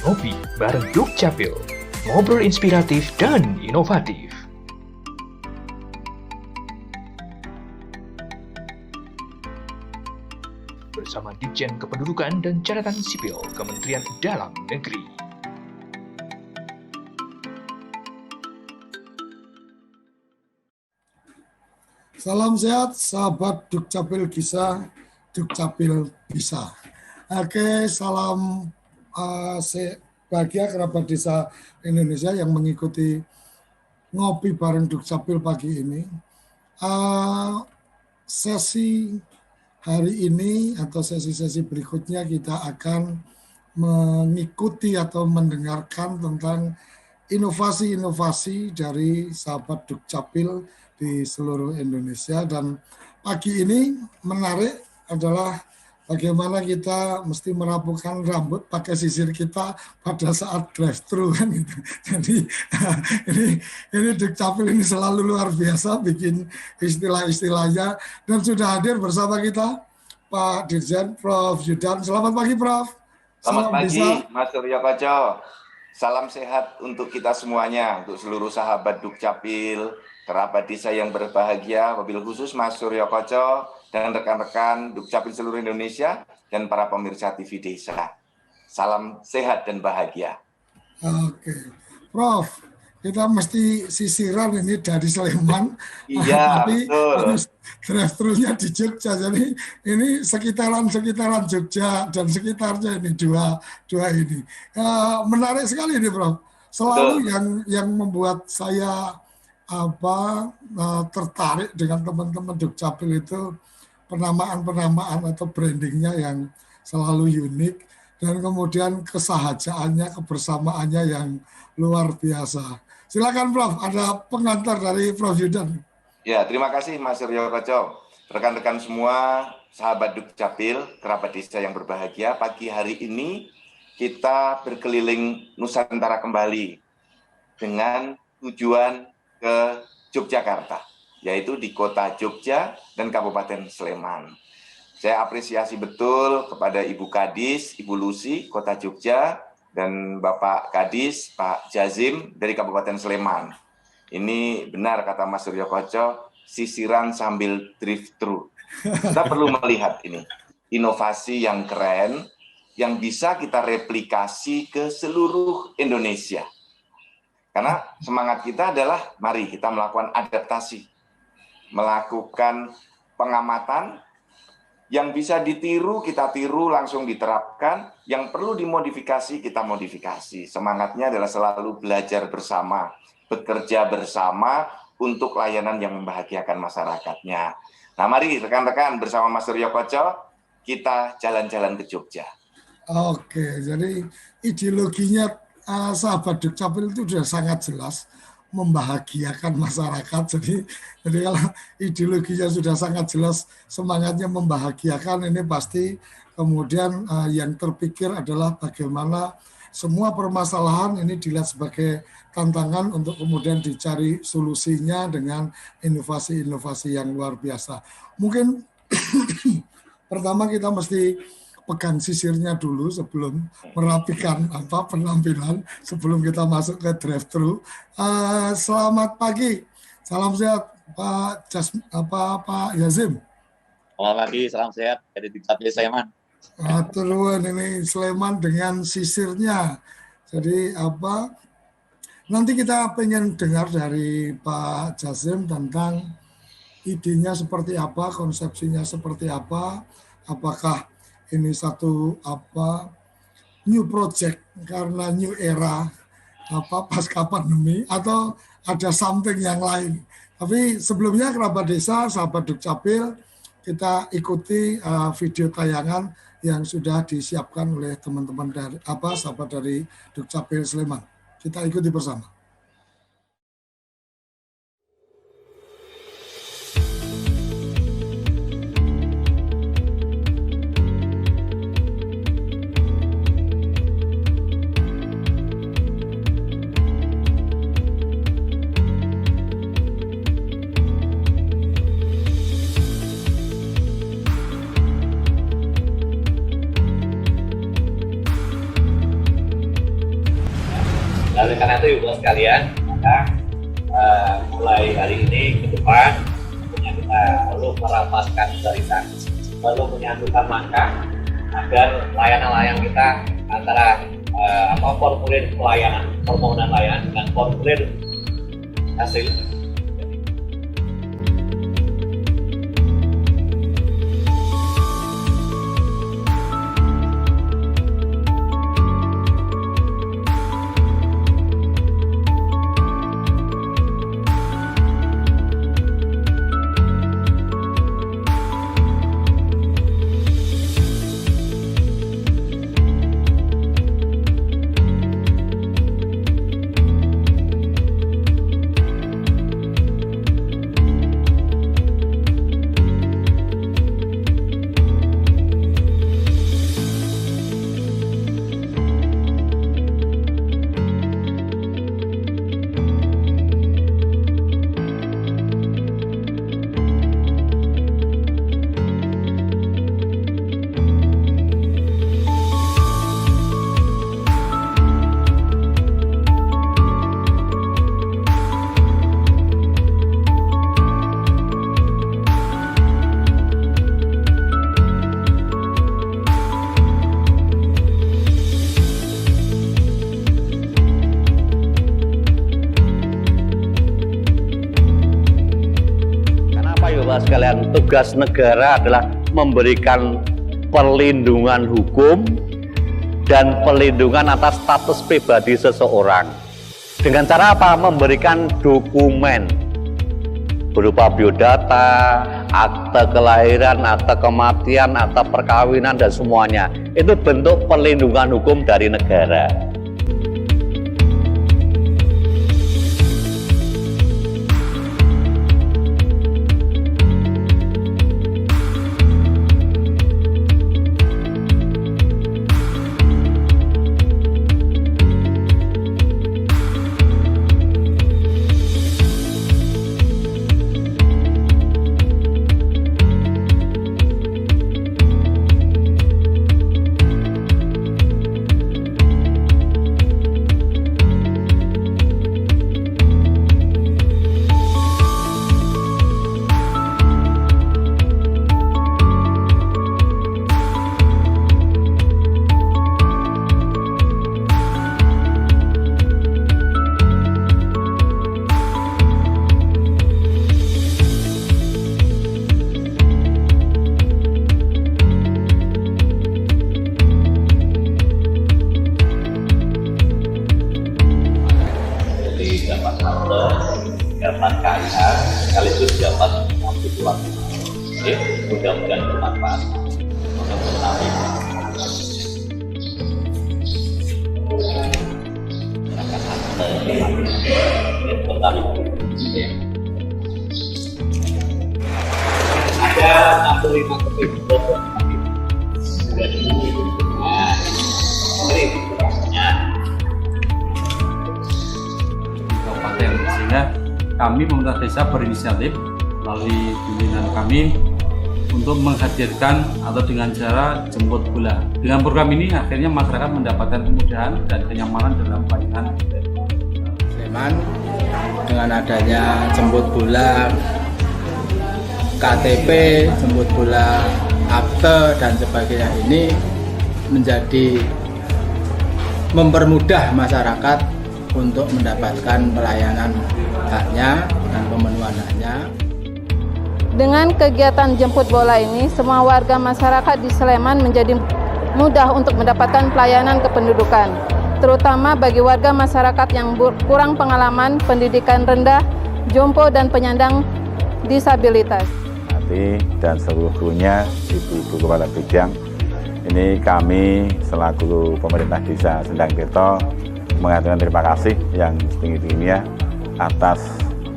Ngopi bareng Dukcapil, ngobrol inspiratif dan inovatif. Bersama Ditjen Kependudukan dan Catatan Sipil Kementerian Dalam Negeri. Salam sehat, sahabat Dukcapil bisa, Dukcapil bisa. Oke, salam bahagia kerabat desa Indonesia yang mengikuti ngopi bareng Dukcapil pagi ini. Sesi hari ini atau sesi-sesi berikutnya kita akan mengikuti atau mendengarkan tentang inovasi-inovasi dari sahabat Dukcapil di seluruh Indonesia. Dan pagi ini menarik adalah bagaimana kita mesti merapuhkan rambut pakai sisir kita pada saat drive-thru kan gitu. Jadi ini Dukcapil ini selalu luar biasa bikin istilah-istilahnya, dan sudah hadir bersama kita Pak Dirjen Prof. Yudan. Selamat pagi Prof. Selamat pagi Mas Suryo Koco. Salam sehat untuk kita semuanya, untuk seluruh sahabat Dukcapil, kerabat desa yang berbahagia, wabil khusus Mas Suryo Koco dan rekan-rekan Dukcapil seluruh Indonesia dan para pemirsa TV Desa. Salam sehat dan bahagia. Oke, Prof, kita mesti sisiran ini dari Sleman. Iya, tapi betul. Drive-thru-nya di Jogja, jadi ini sekitaran Jogja dan sekitarnya ini dua ini. Menarik sekali ini, Prof. Selalu yang membuat saya tertarik dengan teman-teman Dukcapil itu penamaan atau brandingnya yang selalu unik, dan kemudian kesahajaannya, kebersamaannya yang luar biasa. Silakan Prof, ada pengantar dari Prof Yudan. Ya, terima kasih Mas Suryo Koco. Rekan-rekan semua, sahabat Dukcapil, kerabat desa yang berbahagia, pagi hari ini kita berkeliling Nusantara kembali dengan tujuan ke Yogyakarta, yaitu di kota Jogja dan Kabupaten Sleman. Saya apresiasi betul kepada Ibu Kadis, Ibu Lucy, Kota Jogja, dan Bapak Kadis, Pak Jazim dari Kabupaten Sleman. Ini benar kata Mas Suryo Koco, sisiran sambil drive-thru. Kita perlu melihat ini, inovasi yang keren, yang bisa kita replikasi ke seluruh Indonesia. Karena semangat kita adalah, mari kita melakukan adaptasi, melakukan pengamatan, yang bisa ditiru, kita tiru, langsung diterapkan. Yang perlu dimodifikasi, kita modifikasi. Semangatnya adalah selalu belajar bersama, bekerja bersama untuk layanan yang membahagiakan masyarakatnya. Nah, mari rekan-rekan bersama Mas Suryo Koco, kita jalan-jalan ke Jogja. Oke, jadi ideologinya sahabat Dukcapil itu sudah sangat jelas, membahagiakan masyarakat. Jadi kalau ideologinya sudah sangat jelas, semangatnya membahagiakan, ini pasti kemudian yang terpikir adalah bagaimana semua permasalahan ini dilihat sebagai tantangan untuk kemudian dicari solusinya dengan inovasi-inovasi yang luar biasa. Mungkin pertama kita mesti pegang sisirnya dulu sebelum merapikan penampilan, sebelum kita masuk ke drive-thru. Selamat pagi, salam sehat Pak Yazim. Selamat pagi, salam sehat dari Dukcapil Sleman. Turun ini Sleman dengan sisirnya. Jadi nanti kita pengen dengar dari Pak Jazim tentang idenya seperti apa, konsepsinya seperti apa, apakah ini satu new project karena new era pasca pandemi, atau ada something yang lain. Tapi sebelumnya kerabat desa, sahabat Dukcapil, kita ikuti video tayangan yang sudah disiapkan oleh teman-teman dari sahabat dari Dukcapil Sleman. Kita ikuti bersama. Oleh karena itu Ibu sekalian, maka mulai hari ini ke depan tentunya kita perlu merapatkan barisan, perlu menyatukan langkah agar layanan-layanan kita antara formulir pelayanan, permohonan layanan dengan formulir hasil. Sekalian, tugas negara adalah memberikan perlindungan hukum dan perlindungan atas status pribadi seseorang. Dengan cara apa? Memberikan dokumen berupa biodata, akte kelahiran, akte kematian, akte perkawinan, dan semuanya. Itu bentuk perlindungan hukum dari negara. dapat KIH sekaligus dapat kebutuhan. Mudah-mudahan bermanfaat. Ada 65 kepentingan. Sehingga kami pemerintah desa berinisiatif melalui pimpinan kami untuk menghadirkan atau dengan cara jemput bola. Dengan program ini akhirnya masyarakat mendapatkan kemudahan dan kenyamanan dalam pelayanan. Sleman dengan adanya jemput bola, KTP, jemput bola, akte dan sebagainya ini menjadi mempermudah masyarakat untuk mendapatkan pelayanan haknya dan pemenuhan haknya. Dengan kegiatan jemput bola ini, semua warga masyarakat di Sleman menjadi mudah untuk mendapatkan pelayanan kependudukan, terutama bagi warga masyarakat yang kurang pengalaman, pendidikan rendah, jompo dan penyandang disabilitas. Dan seluruhnya ibu-ibu kepala bidang, ini kami selaku pemerintah desa Sendang Tirto mengatakan terima kasih yang setinggi-tingginya atas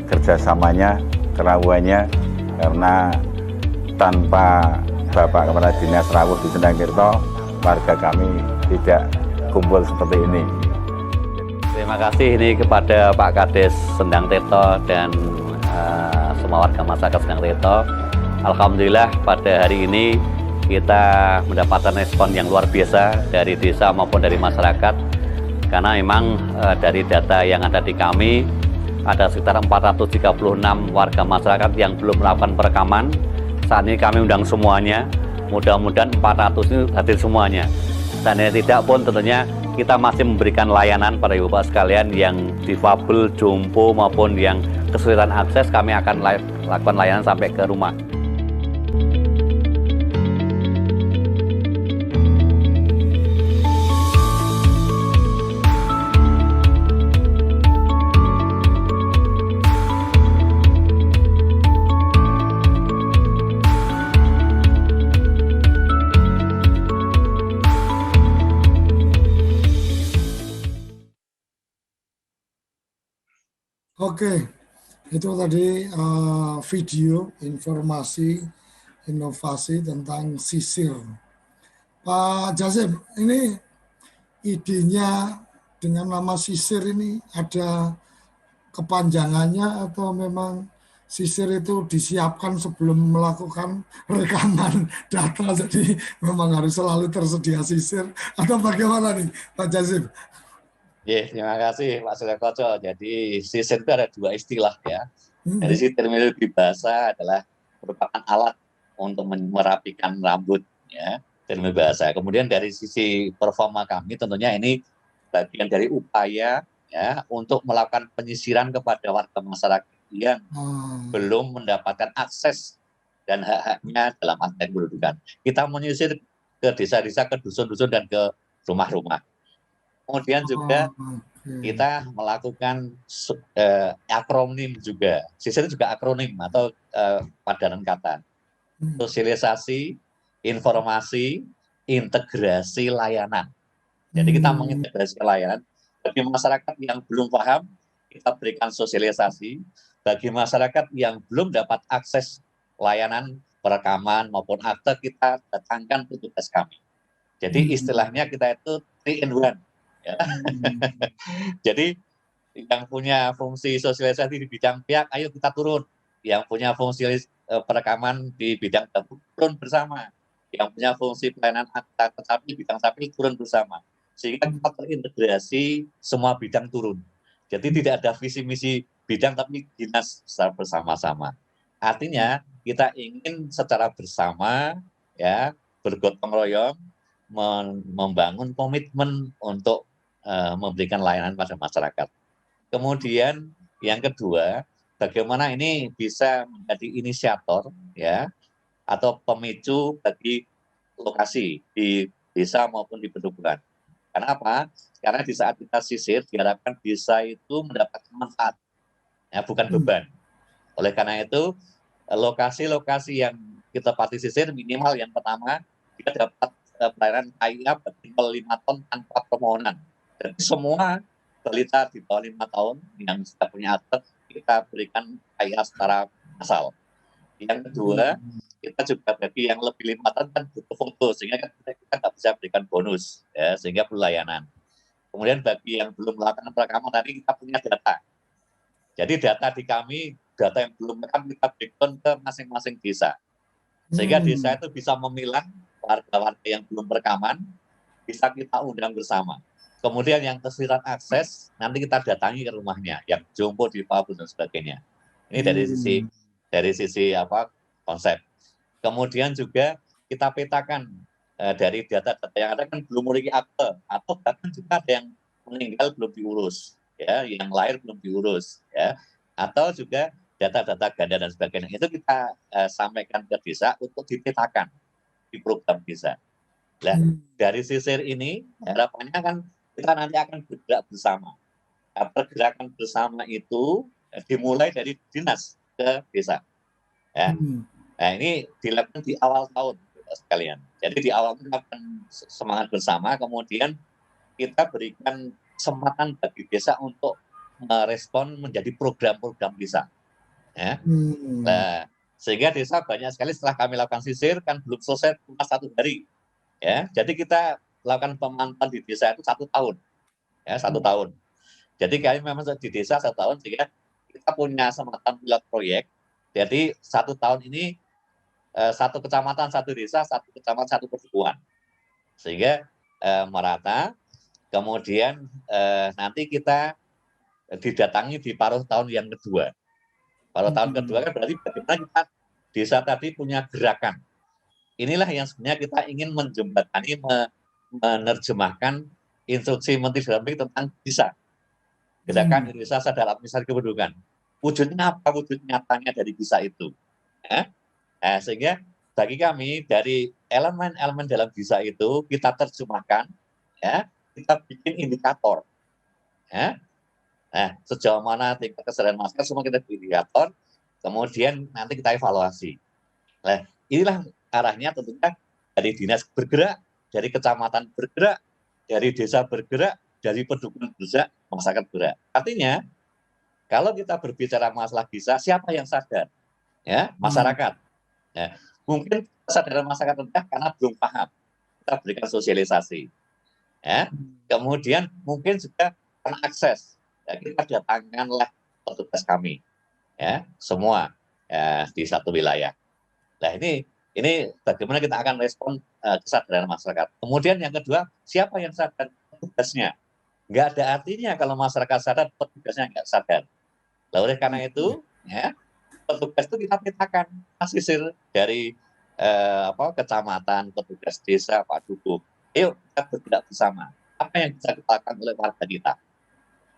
kerjasamanya, kerawannya, karena tanpa Bapak Kepala Dinas Rawuh di Sendang Tirto, warga kami tidak kumpul seperti ini. Terima kasih ini kepada Pak Kades Sendang Tirto dan semua warga masyarakat Sendang Tirto. Alhamdulillah pada hari ini kita mendapatkan respon yang luar biasa dari desa maupun dari masyarakat. Karena memang dari data yang ada di kami, ada sekitar 436 warga masyarakat yang belum melakukan perekaman. Saat ini kami undang semuanya, mudah-mudahan 400 ini hadir semuanya. Dan yang tidak pun tentunya kita masih memberikan layanan pada Ibu Bapak sekalian yang difabel, jompo maupun yang kesulitan akses, kami akan lakukan layanan sampai ke rumah. Oke, itu tadi video informasi inovasi tentang sisir. Pak Jazim, ini idenya dengan nama sisir ini ada kepanjangannya atau memang sisir itu disiapkan sebelum melakukan rekaman data, jadi memang harus selalu tersedia sisir atau bagaimana nih Pak Jazim? Terima kasih Pak Surya Koco. Jadi sisir itu ada dua istilah ya. Dari sisi terminologi bahasa adalah merupakan alat untuk merapikan rambut ya, terminologi bahasa. Kemudian dari sisi performa kami tentunya ini bagian dari upaya ya untuk melakukan penyisiran kepada warga masyarakat yang belum mendapatkan akses dan hak-haknya dalam aspek kependudukan. Kita menyisir ke desa-desa, ke dusun-dusun dan ke rumah-rumah. Kemudian juga kita melakukan akronim juga. Sisir juga akronim atau padanan kata. Sosialisasi, informasi, integrasi layanan. Jadi kita mengintegrasi layanan. Bagi masyarakat yang belum paham, kita berikan sosialisasi. Bagi masyarakat yang belum dapat akses layanan perekaman maupun akte, kita datangkan petugas kami. Jadi istilahnya kita itu 3 in 1. Ya. Jadi yang punya fungsi sosialisasi di bidang pihak, ayo kita turun. Yang punya fungsi perekaman di bidang dapur, turun bersama. Yang punya fungsi pelayanan akta tetapi bidang sapil turun bersama. Sehingga kita terintegrasi semua bidang turun. Jadi tidak ada visi misi bidang tapi dinas secara bersama-sama. Artinya kita ingin secara bersama ya bergotong royong membangun komitmen untuk memberikan layanan pada masyarakat. Kemudian yang kedua, bagaimana ini bisa menjadi inisiator ya atau pemicu bagi lokasi di desa maupun di pedesaan. Kenapa? Karena di saat kita sisir diharapkan desa itu mendapatkan manfaat, ya bukan beban. Oleh karena itu lokasi-lokasi yang kita pati sisir minimal yang pertama kita dapat pelayanan KIA minimal 5 ton tanpa permohonan. Jadi semua balita di bawah 5 tahun yang sudah punya akte kita berikan KIA secara massal. Yang kedua, kita juga bagi yang lebih 5 tahun kan butuh foto sehingga kita nggak bisa berikan bonus, ya, sehingga perlu layanan. Kemudian bagi yang belum melakukan perekaman tadi kita punya data. Jadi data di kami, data yang belum merekam kita berikan ke masing-masing desa, sehingga desa itu bisa memilah warga-warga yang belum perekaman, bisa kita undang bersama. Kemudian yang kesulitan akses, nanti kita datangi ke rumahnya, yang jompo di Papua dan sebagainya. Ini dari sisi apa konsep. Kemudian juga kita petakan dari data-data yang ada kan belum memiliki akte, atau bahkan juga ada yang meninggal belum diurus, ya, yang lahir belum diurus, ya, atau juga data-data ganda dan sebagainya. Itu kita sampaikan ke desa untuk dipetakan di program desa. Nah, dari sisir ini harapannya kan kita nanti akan bergerak bersama. Nah, pergerakan bersama itu dimulai dari dinas ke desa. Ya. Nah, ini dilakukan di awal tahun sekalian. Jadi di awal kita akan semangat bersama, kemudian kita berikan kesempatan bagi desa untuk merespon menjadi program-program desa. Ya. Nah, sehingga desa banyak sekali setelah kami lakukan sisir kan belum selesai cuma 1 hari. Ya, jadi kita lakukan pemantauan di desa itu 1 tahun, ya 1 tahun. Jadi kami memang di desa 1 tahun sehingga kita punya semacam pilot proyek. Jadi 1 tahun ini 1 kecamatan 1 desa, 1 kecamatan 1 perdukuhan, sehingga merata. kemudian nanti kita didatangi di paruh tahun yang kedua. Paruh tahun kedua kan berarti bagaimana kita desa tadi punya gerakan. Inilah yang sebenarnya kita ingin menjembatani, menerjemahkan instruksi Menteri Dalam Negeri tentang desa. Gerakan Indonesia Sadar Administrasi Kependudukan. Wujudnya apa? Wujud nyatanya dari desa itu. Sehingga bagi kami dari elemen-elemen dalam desa itu kita terjemahkan, ya, kita bikin indikator. Ya. Nah, sejauh mana tingkat kesadaran masyarakat semua kita bikin indikator, kemudian nanti kita evaluasi. Nah, inilah arahnya tentunya dari dinas bergerak, dari kecamatan bergerak, dari desa bergerak, dari pendukungan desa, masyarakat bergerak. Artinya, kalau kita berbicara masalah desa, siapa yang sadar? Ya, masyarakat. Ya, mungkin kesadaran masyarakat rendah karena belum paham. Kita berikan sosialisasi. Ya, kemudian mungkin juga karena akses. Ya, kita datangkanlah petugas kami. Ya, semua ya, di satu wilayah. Nah, ini bagaimana kita akan respon kesadaran masyarakat. Kemudian yang kedua, siapa yang sadar? Petugasnya. Nggak ada artinya kalau masyarakat sadar, petugasnya nggak sadar. Nah, oleh karena itu, ya, petugas itu kita petakan, sisir dari kecamatan, petugas desa, Pak Dukung. Yuk kita bergerak bersama. Apa yang bisa kita lakukan oleh warga kita?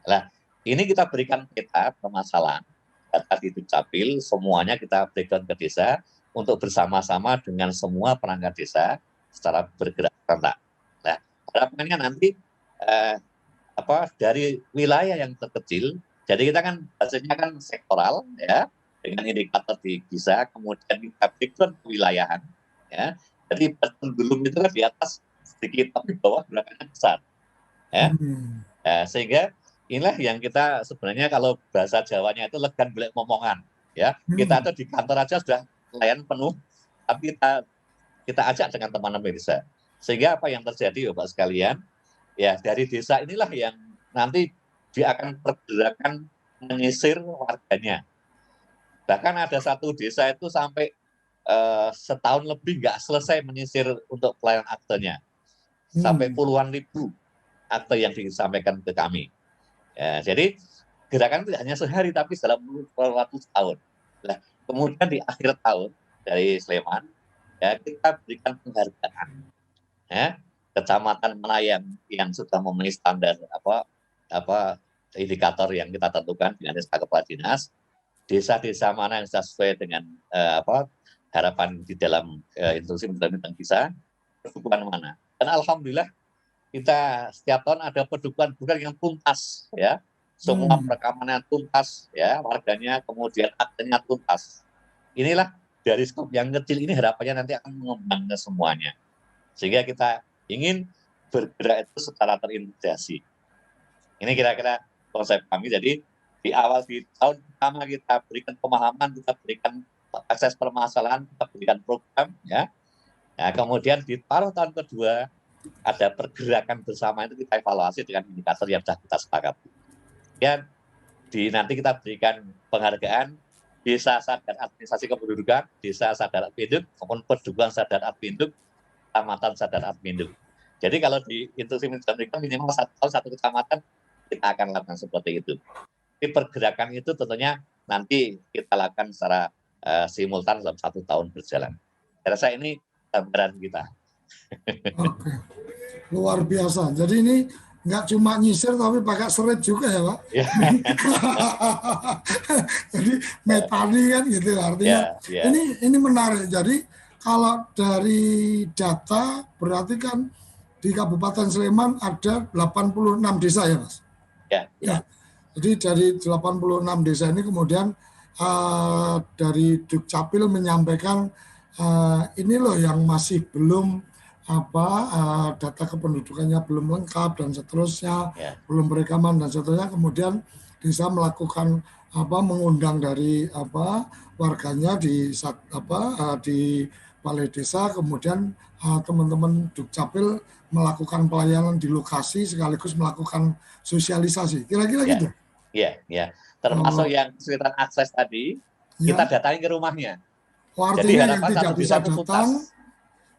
Nah, ini kita berikan peta permasalahan. Data di Dukcapil, semuanya kita berikan ke desa untuk bersama-sama dengan semua perangkat desa secara bergerak serentak. Nah, harapannya nanti dari wilayah yang terkecil, jadi kita kan hasilnya kan sektoral, ya, dengan indikator di desa, kemudian kita berikan kewilayahan, ya. Jadi belum itu kan di atas sedikit, tapi bawah gerakannya besar, ya. Sehingga inilah yang kita sebenarnya kalau bahasa Jawanya itu legan belek momongan, ya. Kita ada di kantor aja sudah layan penuh, tapi kita ajak dengan teman-teman desa. Sehingga apa yang terjadi, Bapak sekalian, ya dari desa inilah yang nanti dia akan pergerakan menyisir warganya. Bahkan ada satu desa itu sampai setahun lebih nggak selesai menyisir untuk pelayanan aktenya. Sampai puluhan ribu akte yang disampaikan ke kami. Ya, jadi gerakan tidak hanya sehari, tapi dalam waktu setahun. Nah, kemudian di akhir tahun dari Sleman, ya, kita berikan penghargaan. Ya, kecamatan mana yang sudah memenuhi standar indikator yang kita tentukan dengan SK Kepala Dinas, desa-desa mana yang sesuai dengan harapan di dalam instruksi tentang desa, pedukuhan mana. Dan alhamdulillah kita setiap tahun ada pedukuhan yang tuntas, ya, semua perekamannya tuntas, ya, warganya, kemudian aktenya tuntas. Inilah dari skop yang kecil ini harapannya nanti akan mengembang ke semuanya, sehingga kita ingin bergerak itu secara terintegrasi. Ini kira-kira konsep kami. Jadi di awal di tahun pertama kita berikan pemahaman, kita berikan akses permasalahan, kita berikan program, ya. Nah, kemudian di paruh tahun kedua ada pergerakan bersama, itu kita evaluasi dengan indikator yang sudah kita sepakati. Dan nanti kita berikan penghargaan Desa Sadar Administrasi Kependudukan, Desa Sadar Adminduk, maupun Pendukungan Sadar Adminduk, Kecamatan Sadar Adminduk. Jadi kalau di instruksi minimal satu kecamatan kita akan lakukan seperti itu. Tapi pergerakan itu tentunya nanti kita lakukan secara simultan dalam 1 tahun berjalan. Saya rasa ini gambaran kita. Oke, luar biasa. Jadi ini nggak cuma nyisir tapi pakai serit juga ya, Pak. Jadi metani kan gitu artinya. Ini menarik. Jadi kalau dari data berarti kan di Kabupaten Sleman ada 86 desa ya, Mas? Ya. Jadi dari 86 desa ini kemudian dari Dukcapil menyampaikan ini loh yang masih belum data kependudukannya belum lengkap dan seterusnya, belum berekaman dan seterusnya. Kemudian bisa melakukan mengundang dari warganya di balai desa, kemudian teman-teman Dukcapil melakukan pelayanan di lokasi sekaligus melakukan sosialisasi. Kira-kira gitu. Iya. Termasuk yang kesulitan akses tadi, kita datangi ke rumahnya. Jadi yang tidak bisa datang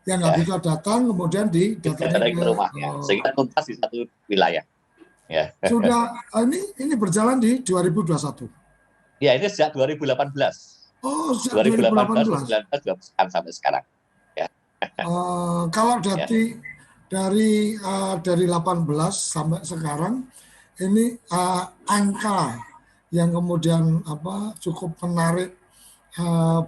yang nggak bisa datang kemudian datang ke rumahnya, sehingga tuntas di satu wilayah. Ya. Sudah ini berjalan di 2021. Ya, ini sejak 2018. Oh, sejak 2018 sampai sekarang. Ya. Kalau dari 18 sampai sekarang ini angka yang kemudian cukup menarik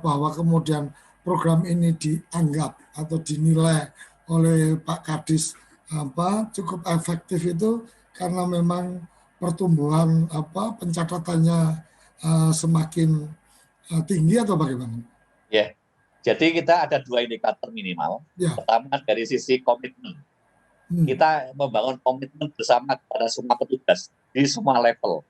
bahwa kemudian program ini dianggap atau dinilai oleh Pak Kadis cukup efektif itu karena memang pertumbuhan pencatatannya semakin tinggi atau bagaimana? Ya, jadi kita ada 2 indikator minimal. Ya. Pertama dari sisi komitmen. Kita membangun komitmen bersama kepada semua petugas di semua level.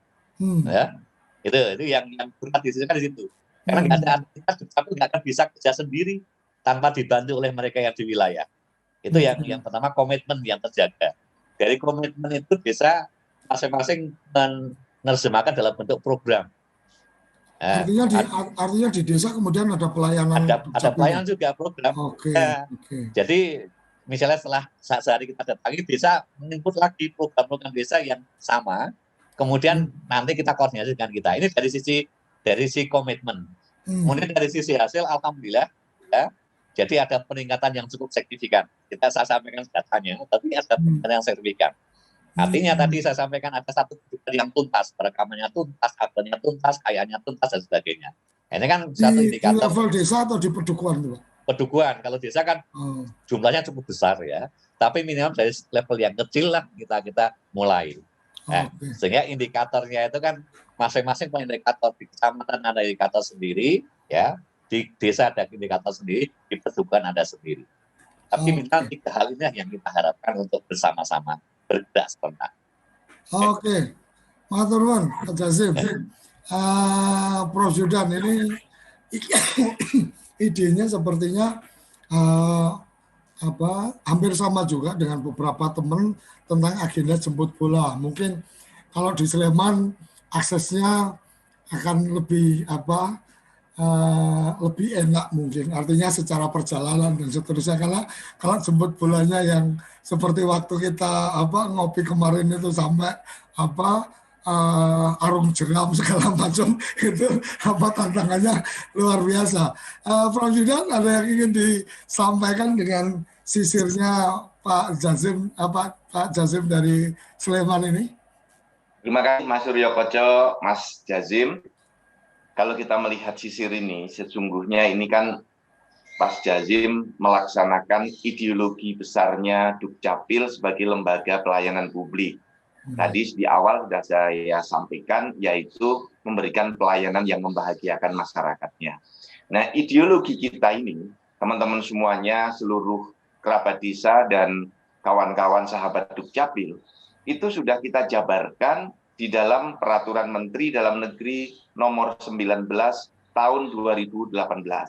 Ya, itu yang berat di situ kan di situ. Karena nggak ada aktivitas, tapi nggak akan bisa kerja sendiri tanpa dibantu oleh mereka yang di wilayah. Itu yang pertama, komitmen yang terjaga. Dari komitmen itu bisa masing-masing menerjemahkan dalam bentuk program. Nah, artinya di desa kemudian ada pelayanan. Ada pelayanan juga program. Oke. Jadi misalnya setelah sehari kita datangi, desa menginput lagi program-program desa yang sama. Kemudian nanti kita koordinasi dengan kita. Ini dari sisi komitmen. Kemudian dari sisi hasil, alhamdulillah, ya, jadi ada peningkatan yang cukup signifikan. Saya sampaikan datanya, tapi ada peningkatan yang signifikan. Artinya tadi saya sampaikan ada satu kebutuhan yang tuntas, perekamannya tuntas, akunnya tuntas, kayanya tuntas, dan sebagainya. Ini kan satu indikator. Di level desa atau di pedukuhan? Pedukuhan. Kalau desa kan jumlahnya cukup besar ya. Tapi minimal dari level yang kecil lah kita mulai. Nah, sehingga indikatornya itu kan masing-masing indikator, di kecamatan ada indikator sendiri, ya, di desa ada indikator sendiri, di pedukuhan ada sendiri. Tapi minimal 3 hal ini yang kita harapkan untuk bersama-sama bergerak serentak. Oke, matur nuwun Pak Jazim. Prof Zudan, ini idenya sepertinya hampir sama juga dengan beberapa teman tentang agenda jemput bola. Mungkin kalau di Sleman aksesnya akan lebih lebih enak mungkin, artinya secara perjalanan dan seterusnya. Karena kalau jemput bolanya yang seperti waktu kita ngopi kemarin itu sampai arung jeram segala macam, itu tantangannya luar biasa. Prof Zudan, ada yang ingin disampaikan dengan sisirnya Pak Jazim dari Sleman ini? Terima kasih Mas Suryo Koco, Mas Jazim. Kalau kita melihat sisir ini, sesungguhnya ini kan Mas Jazim melaksanakan ideologi besarnya Dukcapil sebagai lembaga pelayanan publik. Tadi di awal sudah saya sampaikan, yaitu memberikan pelayanan yang membahagiakan masyarakatnya. Nah, ideologi kita ini, teman-teman semuanya, seluruh kerabat desa dan kawan-kawan sahabat Dukcapil, itu sudah kita jabarkan di dalam Peraturan Menteri Dalam Negeri Nomor 19 Tahun 2018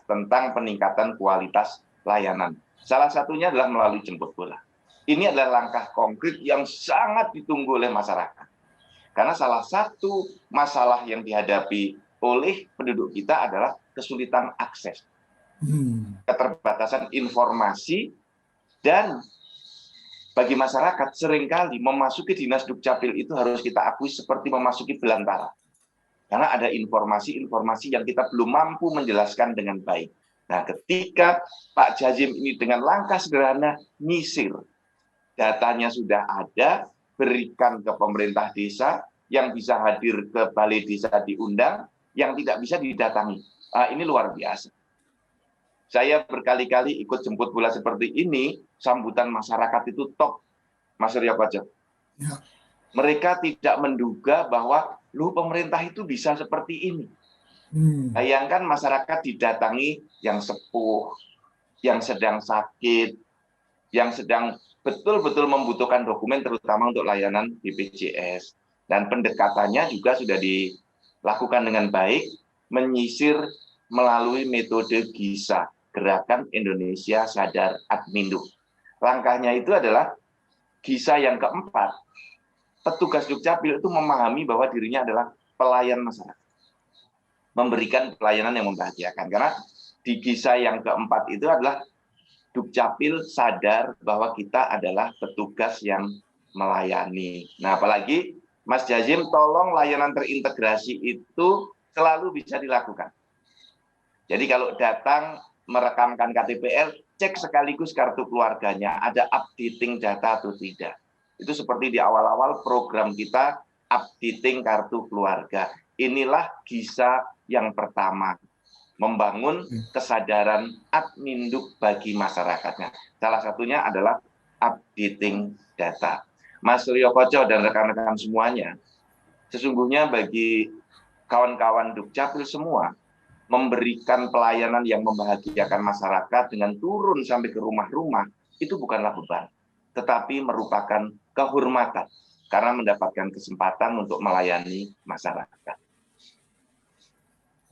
tentang peningkatan kualitas layanan. Salah satunya adalah melalui jemput bola. Ini adalah langkah konkret yang sangat ditunggu oleh masyarakat. Karena salah satu masalah yang dihadapi oleh penduduk kita adalah kesulitan akses, keterbatasan informasi, dan bagi masyarakat seringkali memasuki dinas Dukcapil itu harus kita akui seperti memasuki belantara. Karena ada informasi-informasi yang kita belum mampu menjelaskan dengan baik. Nah, ketika Pak Jazim ini dengan langkah sederhana nyisir, datanya sudah ada, berikan ke pemerintah desa, yang bisa hadir ke balai desa diundang, yang tidak bisa didatangi. Ini luar biasa. Saya berkali-kali ikut jemput bola seperti ini, sambutan masyarakat itu top, Mas Suryo Koco. Ya. Mereka tidak menduga bahwa pemerintah itu bisa seperti ini. Bayangkan masyarakat didatangi yang sepuh, yang sedang sakit, yang sedang betul-betul membutuhkan dokumen terutama untuk layanan BPJS. Dan pendekatannya juga sudah dilakukan dengan baik, menyisir melalui metode GISA, Gerakan Indonesia Sadar Admindu. Langkahnya itu adalah GISA yang keempat. Petugas Dukcapil itu memahami bahwa dirinya adalah pelayan masyarakat. Memberikan pelayanan yang membahagiakan. Karena di GISA yang keempat itu adalah Dukcapil sadar bahwa kita adalah petugas yang melayani. Nah, apalagi Mas Jazim, tolong layanan terintegrasi itu selalu bisa dilakukan. Jadi kalau datang merekamkan KTPL, cek sekaligus kartu keluarganya, ada updating data atau tidak. Itu seperti di awal-awal program kita, updating kartu keluarga. Inilah GISA yang pertama, membangun kesadaran adminduk bagi masyarakatnya. Salah satunya adalah updating data. Mas Suryo Koco dan rekan-rekan semuanya, sesungguhnya bagi kawan-kawan Dukcapil semua, memberikan pelayanan yang membahagiakan masyarakat dengan turun sampai ke rumah-rumah, itu bukanlah beban, tetapi merupakan kehormatan, karena mendapatkan kesempatan untuk melayani masyarakat.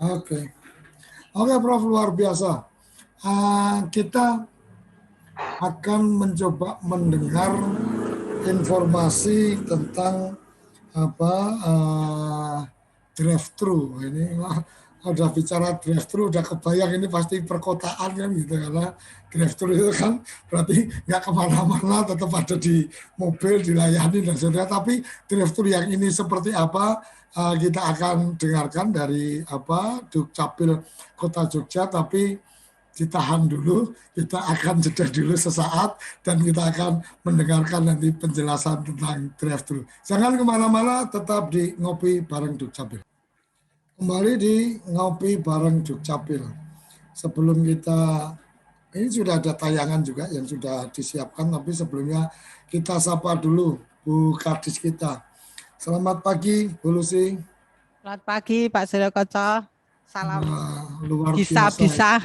Oke, Prof, luar biasa. Kita akan mencoba mendengar informasi tentang drive-thru. Ini udah bicara drive-thru, udah kebayang ini pasti perkotaan kan gitu, karena drive-thru itu kan berarti nggak kemana-mana, tetap ada di mobil, dilayani dan sebagainya. Tapi drive-thru yang ini seperti apa, kita akan dengarkan dari Dukcapil Kota Jogja, tapi ditahan dulu, kita akan jeda dulu sesaat, dan kita akan mendengarkan nanti penjelasan tentang drive-thru. Jangan kemana-mana, tetap di Ngopi Bareng Dukcapil. Kembali di Ngopi Bareng Dukcapil. Sebelum kita, ini sudah ada tayangan juga yang sudah disiapkan, tapi sebelumnya kita sapa dulu Bu Kadis kita. Selamat pagi, Bu Lucy. Selamat pagi, Pak Suryo Koco. Salam. Luar bisa.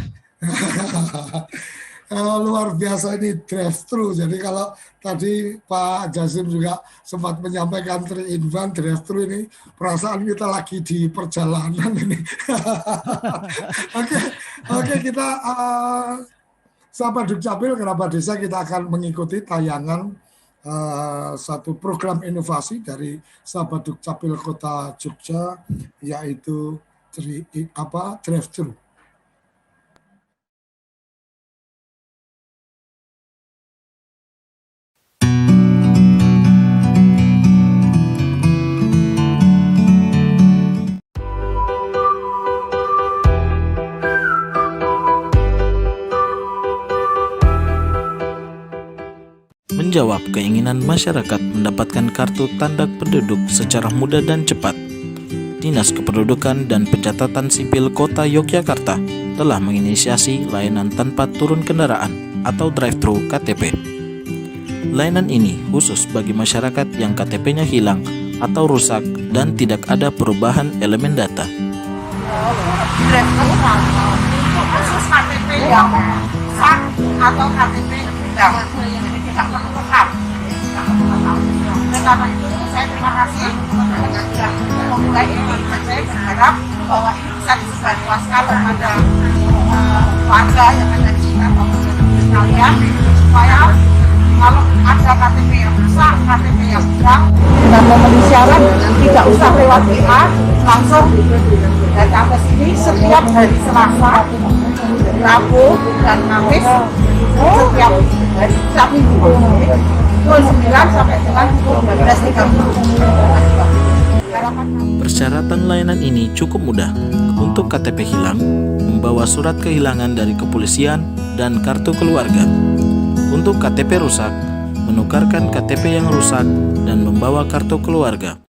Luar biasa ini drive-thru. Jadi kalau tadi Pak Jazim juga sempat menyampaikan 3-in-1 drive-thru, ini perasaan kita lagi di perjalanan ini. Oke, kita sapa Dukcapil Kerabat Desa, kita akan mengikuti tayangan satu program inovasi dari sahabat Dukcapil Kota Jogja, yaitu drive-thru. Menjawab keinginan masyarakat mendapatkan kartu tanda penduduk secara mudah dan cepat, Dinas Kependudukan dan Pencatatan Sipil Kota Yogyakarta telah menginisiasi layanan tanpa turun kendaraan atau drive-thru KTP. Layanan ini khusus bagi masyarakat yang KTP-nya hilang atau rusak dan tidak ada perubahan elemen data. Drive-thru khusus KTP yang rusak atau KTP hilang. Tidak perlu lengkap. Dan karena itu saya terima kasih sudah memulai ini, dan saya berharap bahwa ini bisa disebarluaskan kepada warga yang ada di sekitar sekalian, supaya kalau ada KTP yang rusak, KTP yang hilang, dan memenuhi syarat, tidak usah lewat WA, langsung datang ke sini setiap hari Selasa, Rabu, dan Kamis, setiap hari Sabtu pukul 9 sampai dengan pukul 12.30. Persyaratan layanan ini cukup mudah. Untuk KTP hilang, membawa surat kehilangan dari kepolisian dan kartu keluarga. Untuk KTP rusak, menukarkan KTP yang rusak dan membawa kartu keluarga.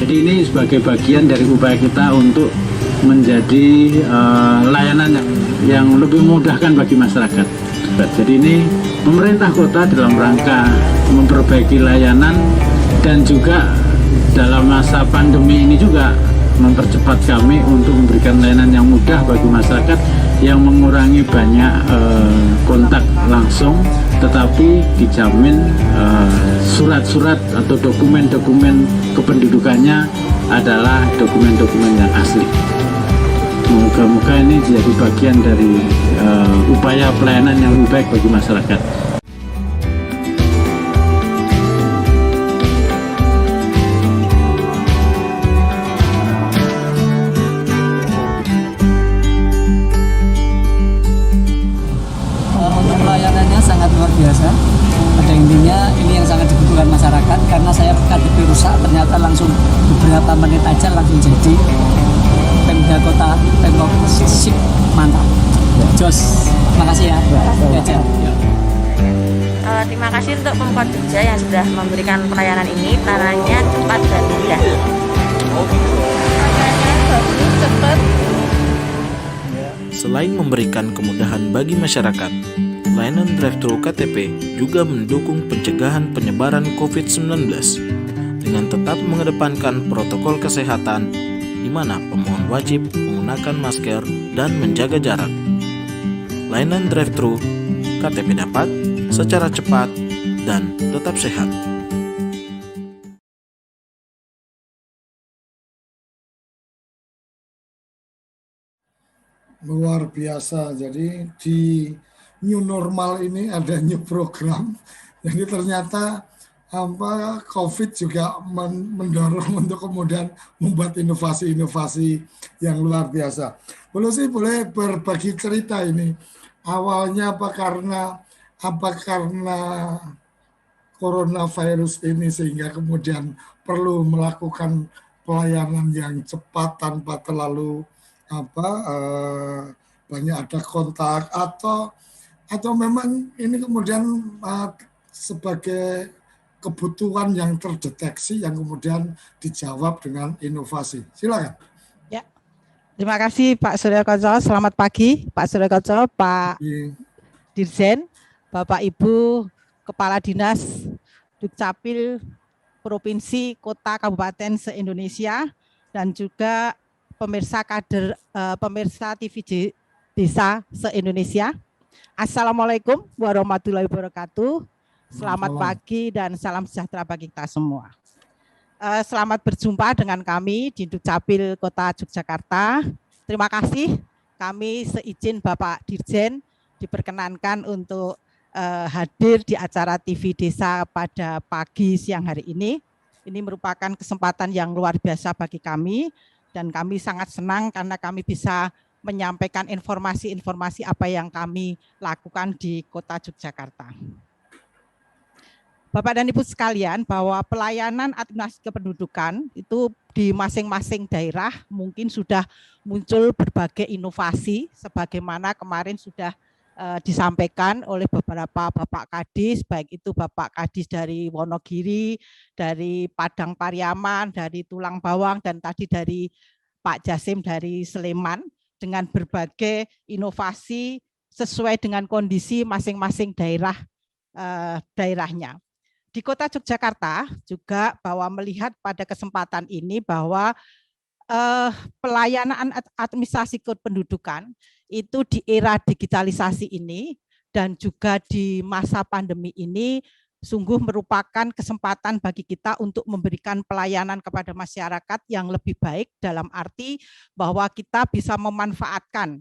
Jadi ini sebagai bagian dari upaya kita untuk menjadi layanan yang lebih memudahkan bagi masyarakat. Jadi ini pemerintah kota dalam rangka memperbaiki layanan dan juga dalam masa pandemi ini juga mempercepat kami untuk memberikan layanan yang mudah bagi masyarakat, yang mengurangi banyak kontak langsung, tetapi dijamin surat-surat atau dokumen-dokumen kependudukannya adalah dokumen-dokumen yang asli. Moga-moga ini jadi bagian dari upaya pelayanan yang lebih baik bagi masyarakat. Untuk pelayanannya sangat luar biasa. Pada intinya ini yang sangat dibutuhkan masyarakat, karena saya KTP rusak ternyata langsung beberapa menit aja langsung jadi. Pemda Kota Pemkot sip, mantap. Jos, terima kasih ya. Terima kasih untuk Pemkot Jogja yang sudah memberikan pelayanan ini, caranya cepat dan mudah. Cepat. Selain memberikan kemudahan bagi masyarakat, layanan drive-thru KTP juga mendukung pencegahan penyebaran COVID-19 dengan tetap mengedepankan protokol kesehatan, di mana pemohon wajib menggunakan masker dan menjaga jarak. Layanan drive-thru KTP dapat secara cepat dan tetap sehat. Luar biasa. Jadi di new normal ini ada new program. Jadi ternyata COVID juga mendorong untuk kemudian membuat inovasi-inovasi yang luar biasa. Boleh berbagi cerita ini. Awalnya apa karena coronavirus ini sehingga kemudian perlu melakukan pelayanan yang cepat tanpa terlalu banyak ada kontak, atau memang ini kemudian sebagai kebutuhan yang terdeteksi yang kemudian dijawab dengan inovasi. Silakan. Ya, terima kasih Pak Surya Koco. Selamat pagi Pak Surya Koco, Pak Dirjen, Bapak Ibu Kepala Dinas Dukcapil Provinsi, Kota, Kabupaten se-Indonesia, dan juga pemirsa TV Desa se-Indonesia. Assalamualaikum warahmatullahi wabarakatuh. Selamat pagi dan salam sejahtera bagi kita semua. Selamat berjumpa dengan kami di Dukcapil Kota Yogyakarta. Terima kasih kami seizin Bapak Dirjen diperkenankan untuk hadir di acara TV Desa pada pagi siang hari ini. Ini merupakan kesempatan yang luar biasa bagi kami. Dan kami sangat senang karena kami bisa menyampaikan informasi-informasi apa yang kami lakukan di Kota Yogyakarta. Bapak dan Ibu sekalian, bahwa pelayanan administrasi kependudukan itu di masing-masing daerah mungkin sudah muncul berbagai inovasi, sebagaimana kemarin sudah disampaikan oleh beberapa Bapak Kadis, baik itu Bapak Kadis dari Wonogiri, dari Padang Pariaman, dari Tulang Bawang, dan tadi dari Pak Jasim dari Sleman, dengan berbagai inovasi sesuai dengan kondisi masing-masing daerahnya. Di Kota Yogyakarta juga bahwa melihat pada kesempatan ini bahwa pelayanan administrasi kependudukan itu di era digitalisasi ini dan juga di masa pandemi ini sungguh merupakan kesempatan bagi kita untuk memberikan pelayanan kepada masyarakat yang lebih baik, dalam arti bahwa kita bisa memanfaatkan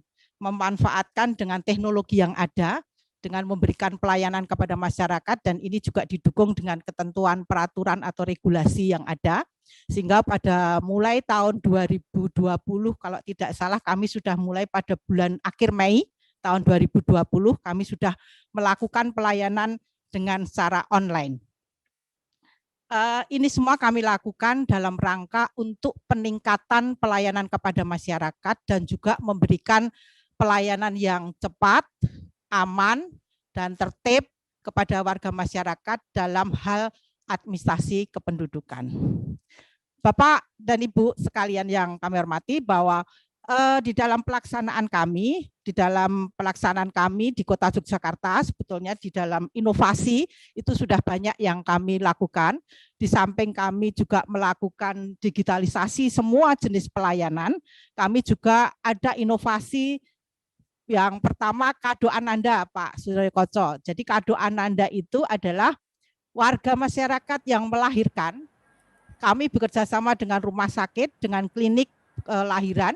dengan teknologi yang ada, dengan memberikan pelayanan kepada masyarakat, dan ini juga didukung dengan ketentuan peraturan atau regulasi yang ada, sehingga pada mulai tahun 2020 kalau tidak salah kami sudah mulai pada bulan akhir Mei tahun 2020 kami sudah melakukan pelayanan dengan cara online. Ini semua kami lakukan dalam rangka untuk peningkatan pelayanan kepada masyarakat dan juga memberikan pelayanan yang cepat, aman, dan tertib kepada warga masyarakat dalam hal administrasi kependudukan. Bapak dan Ibu sekalian yang kami hormati, bahwa di dalam pelaksanaan kami di Kota Yogyakarta, sebetulnya di dalam inovasi itu sudah banyak yang kami lakukan. Di samping kami juga melakukan digitalisasi semua jenis pelayanan, kami juga ada inovasi. Yang pertama, kado Ananda, Pak Surya Koco. Jadi kado Ananda itu adalah warga masyarakat yang melahirkan. Kami bekerja sama dengan rumah sakit, dengan klinik lahiran,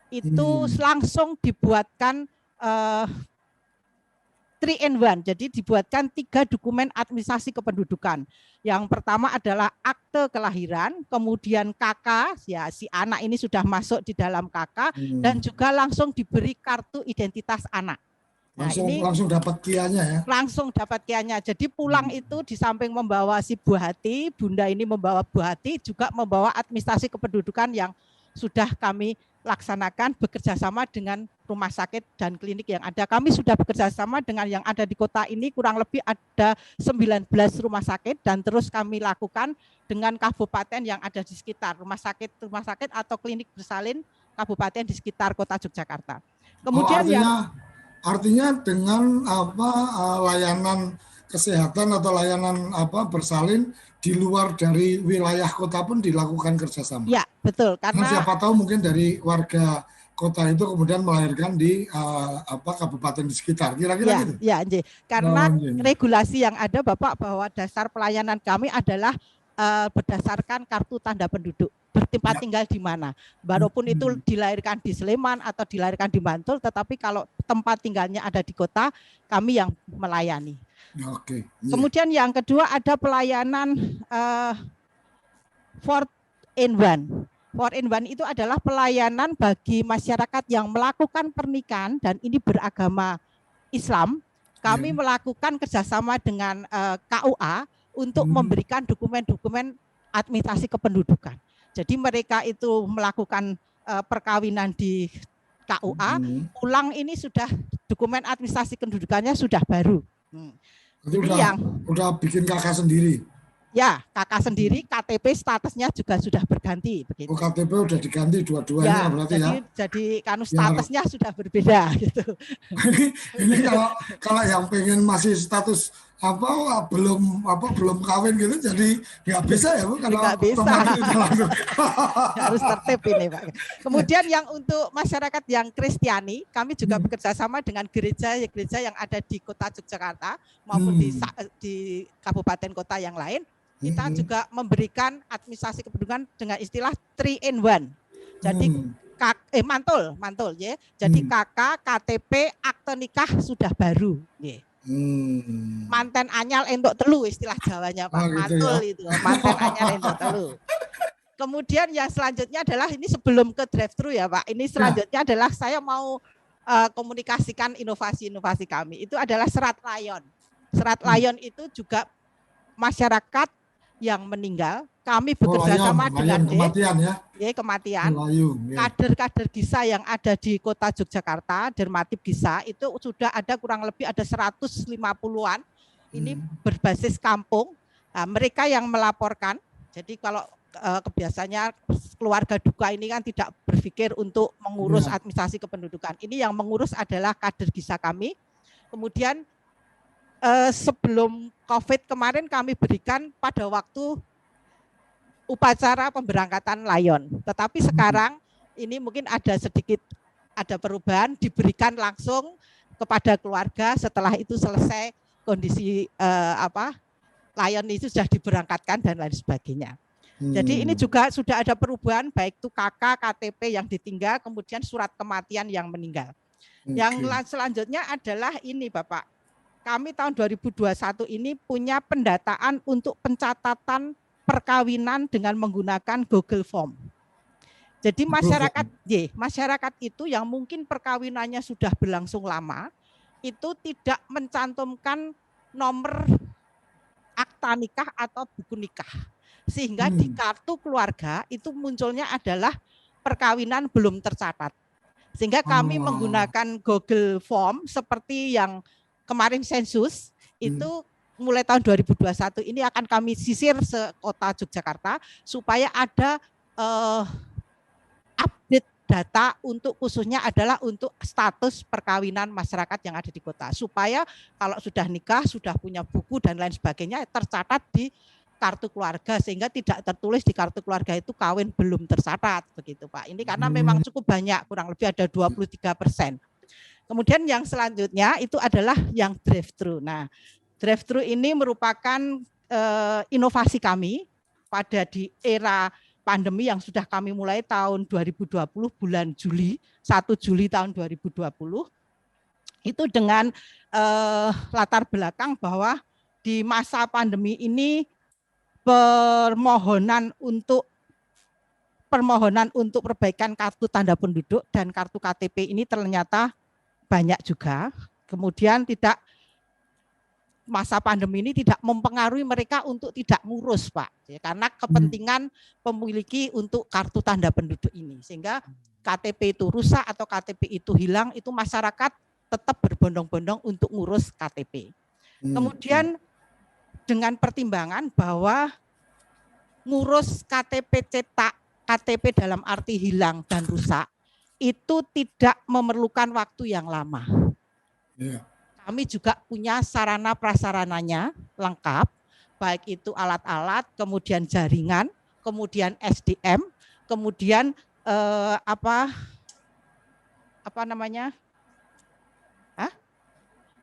itu langsung dibuatkan 3 in 1. Jadi dibuatkan 3 dokumen administrasi kependudukan. Yang pertama adalah akte kelahiran, kemudian KK, ya si anak ini sudah masuk di dalam KK, dan juga langsung diberi kartu identitas anak. Nah, langsung dapat kianya ya? Langsung dapat kianya. Jadi pulang itu di samping membawa si buah hati, bunda ini membawa buah hati, juga membawa administrasi kependudukan yang sudah kami laksanakan bekerja sama dengan rumah sakit dan klinik yang ada. Kami sudah bekerja sama dengan yang ada di kota ini, kurang lebih ada 19 rumah sakit, dan terus kami lakukan dengan kabupaten yang ada di sekitar rumah sakit atau klinik bersalin kabupaten di sekitar kota Yogyakarta. Kemudian artinya dengan layanan kesehatan atau layanan bersalin di luar dari wilayah kota pun dilakukan kerjasama. Ya, betul. Karena siapa tahu mungkin dari warga kota itu kemudian melahirkan di kabupaten di sekitar. Kira-kira gitu. Ya, karena regulasi yang ada Bapak bahwa dasar pelayanan kami adalah berdasarkan kartu tanda penduduk, bertempat tinggal di mana. Walaupun itu dilahirkan di Sleman atau dilahirkan di Bantul, tetapi kalau tempat tinggalnya ada di kota, kami yang melayani. Oke. Kemudian yang kedua ada pelayanan 4 in 1. 4 in 1 itu adalah pelayanan bagi masyarakat yang melakukan pernikahan dan ini beragama Islam. Kami melakukan kerjasama dengan KUA untuk memberikan dokumen-dokumen administrasi kependudukan. Jadi mereka itu melakukan perkawinan di KUA, pulang ini sudah dokumen administrasi kependudukannya sudah baru. Itu udah bikin kakak sendiri. Ya, kakak sendiri, KTP statusnya juga sudah berganti. Begitu. Oh, KTP udah diganti dua-duanya berarti Jadi kan statusnya sudah berbeda gitu. ini kalau yang pengen masih status belum kawin gitu, jadi nggak bisa ya Bu? Nggak bisa. Harus tertib ini Pak. Kemudian yang untuk masyarakat yang Kristiani, kami juga bekerja sama dengan gereja yang ada di kota Yogyakarta maupun di kabupaten kota yang lain. Kita juga memberikan administrasi kependudukan dengan istilah 3 in 1. Jadi mantul ya. Jadi KK, KTP, akte nikah sudah baru. Manten anyal entuk telu istilah Jawanya Pak. Mantul itu, manten anyal entuk telu. Kemudian yang selanjutnya adalah ini sebelum ke drive-thru ya Pak. Ini selanjutnya adalah saya mau komunikasikan inovasi-inovasi kami. Itu adalah serat layon. Serat layon itu juga masyarakat yang meninggal, kami bekerja sama dengan kematian. Kader-kader GISA yang ada di kota Yogyakarta, Dermatip GISA itu sudah ada kurang lebih ada 150-an. Ini berbasis kampung. Nah, mereka yang melaporkan. Jadi kalau kebiasaannya keluarga duka ini kan tidak berpikir untuk mengurus administrasi kependudukan. Ini yang mengurus adalah kader GISA kami. Kemudian sebelum COVID kemarin kami berikan pada waktu upacara pemberangkatan layon. Tetapi sekarang ini mungkin ada perubahan, diberikan langsung kepada keluarga setelah itu selesai kondisi layon itu sudah diberangkatkan dan lain sebagainya. Jadi ini juga sudah ada perubahan baik itu KK, KTP yang ditinggal, kemudian surat kematian yang meninggal. Yang selanjutnya adalah ini Bapak. Kami tahun 2021 ini punya pendataan untuk pencatatan perkawinan dengan menggunakan Google Form. Jadi masyarakat itu yang mungkin perkawinannya sudah berlangsung lama, itu tidak mencantumkan nomor akta nikah atau buku nikah. Sehingga di kartu keluarga itu munculnya adalah perkawinan belum tercatat. Sehingga kami menggunakan Google Form seperti yang kemarin sensus itu mulai tahun 2021 ini akan kami sisir sekota Yogyakarta supaya ada update data untuk khususnya adalah untuk status perkawinan masyarakat yang ada di kota supaya kalau sudah nikah, sudah punya buku dan lain sebagainya tercatat di kartu keluarga sehingga tidak tertulis di kartu keluarga itu kawin belum tercatat begitu Pak. Ini karena memang cukup banyak, kurang lebih ada 23%. Kemudian yang selanjutnya itu adalah yang drive-thru. Nah, drive-thru ini merupakan inovasi kami pada di era pandemi yang sudah kami mulai tahun 2020 bulan Juli, 1 Juli tahun 2020. Itu dengan latar belakang bahwa di masa pandemi ini permohonan untuk perbaikan kartu tanda penduduk dan kartu KTP ini ternyata banyak juga. Kemudian masa pandemi ini tidak mempengaruhi mereka untuk tidak ngurus, Pak, ya, karena kepentingan pemiliki untuk kartu tanda penduduk ini, sehingga KTP itu rusak atau KTP itu hilang, itu masyarakat tetap berbondong-bondong untuk ngurus KTP. Kemudian dengan pertimbangan bahwa ngurus KTP cetak, KTP dalam arti hilang dan rusak, itu tidak memerlukan waktu yang lama. Yeah. Kami juga punya sarana prasarananya lengkap, baik itu alat-alat, kemudian jaringan, kemudian SDM, kemudian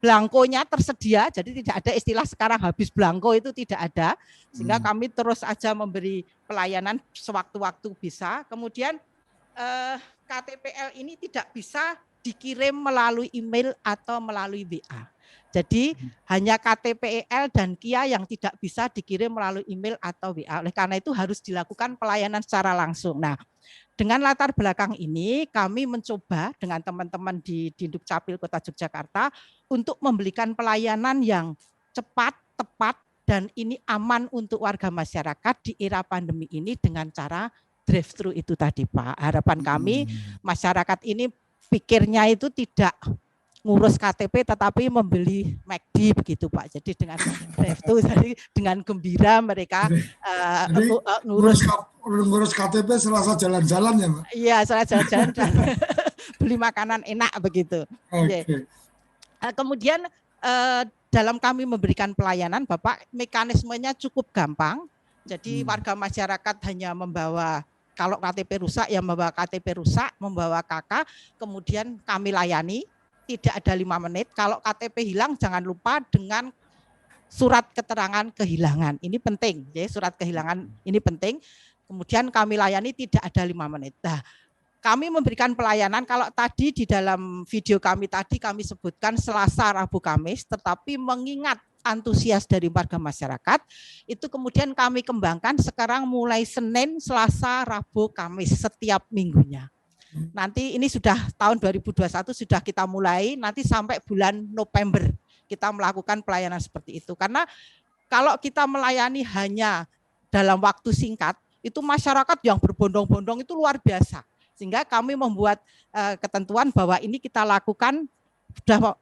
belangkonya tersedia, jadi tidak ada istilah sekarang habis belangko, itu tidak ada, sehingga kami terus aja memberi pelayanan sewaktu-waktu bisa. Kemudian KTPL ini tidak bisa dikirim melalui email atau melalui WA. Jadi hanya KTPL dan KIA yang tidak bisa dikirim melalui email atau WA. Oleh karena itu harus dilakukan pelayanan secara langsung. Nah, dengan latar belakang ini kami mencoba dengan teman-teman di Dukcapil Kota Yogyakarta untuk memberikan pelayanan yang cepat, tepat, dan ini aman untuk warga masyarakat di era pandemi ini dengan cara drive-thru itu tadi, Pak. Harapan kami masyarakat ini pikirnya itu tidak ngurus KTP tetapi membeli McD begitu, Pak. Jadi dengan drive-thru, jadi dengan gembira mereka ngurus KTP selasa jalan-jalan ya, Mbak? Iya, selasa jalan-jalan dan beli makanan enak begitu. Okay. Kemudian dalam kami memberikan pelayanan, Bapak, mekanismenya cukup gampang. Jadi warga masyarakat hanya membawa, kalau KTP rusak ya membawa KTP rusak, membawa KK, kemudian kami layani, tidak ada 5 menit. Kalau KTP hilang jangan lupa dengan surat keterangan kehilangan. Ini penting, ya, surat kehilangan ini penting. Kemudian kami layani tidak ada 5 menit. Nah, kami memberikan pelayanan, kalau tadi di dalam video kami tadi kami sebutkan Selasa, Rabu, Kamis, tetapi mengingat antusias dari warga masyarakat, itu kemudian kami kembangkan sekarang mulai Senin, Selasa, Rabu, Kamis setiap minggunya. Nanti ini sudah tahun 2021 sudah kita mulai, nanti sampai bulan November kita melakukan pelayanan seperti itu. Karena kalau kita melayani hanya dalam waktu singkat, itu masyarakat yang berbondong-bondong itu luar biasa. Sehingga kami membuat ketentuan bahwa ini kita lakukan sudah